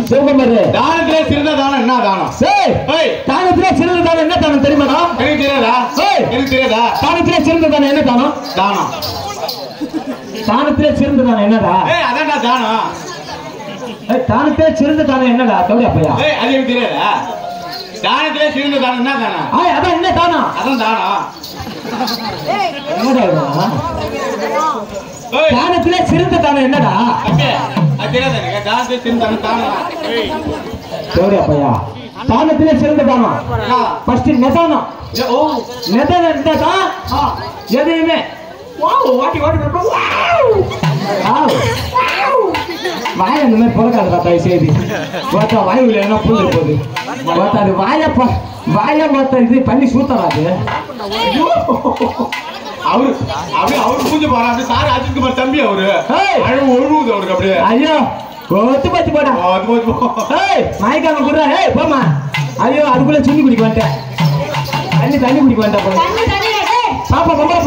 சிவகுமார் தானத்திலே சிறந்த தானம் என்ன தானம்? தானத்திலே சிறந்த தானம் என்ன தானம் தெரியுமா? எனக்கு தெரியாதா? எனக்கு தெரியாதா? தானத்திலே சிறந்த தானம் என்ன தானம்? தானம். தானத்திலே சிறந்த தானம் என்னடா? அதான்டா தானம். தானத்திலே சிறந்த தானம் என்னடா? கவுடி அப்பையா அது எனக்கு தெரியாதா? தானத்திலே சிறந்த தானம் என்ன தானம்? அதான் என்ன தானம்? அதான் தானம். தானத்திலே சிறந்த தானம் என்னடா? அது தெரியாதா? தானத்திலே சிறந்த தானம் கவுடி அப்பையா தானத்திலே சிறந்த தானம் ஃபர்ஸ்ட் நிதானம். நிதானம் இருந்தா தான் எதையுமே வாட்டி வாய அந்த மாதிரி பொறுக்காதுடா தாய் செய்தி பார்த்தா வாய் உள்ள என்ன புரிஞ்சு போகுது பார்த்தா அது வாய பார்த்தா இது பண்ணி சூத்தராது. அவரு பூஜை போறா அப்படி சார் அஜித் குமார் தம்பி அவரு அழகு ஒழுகுது அவருக்கு அப்படியே. ஐயோ கொத்து பத்தி போடா மாய்க்காம குடுறா. போமா ஐயோ அதுக்குள்ள சுண்ணி குடிக்க வந்துட்டேன். தண்ணி குடிக்க வந்துட்டேன். பாப்பா பொம்பளை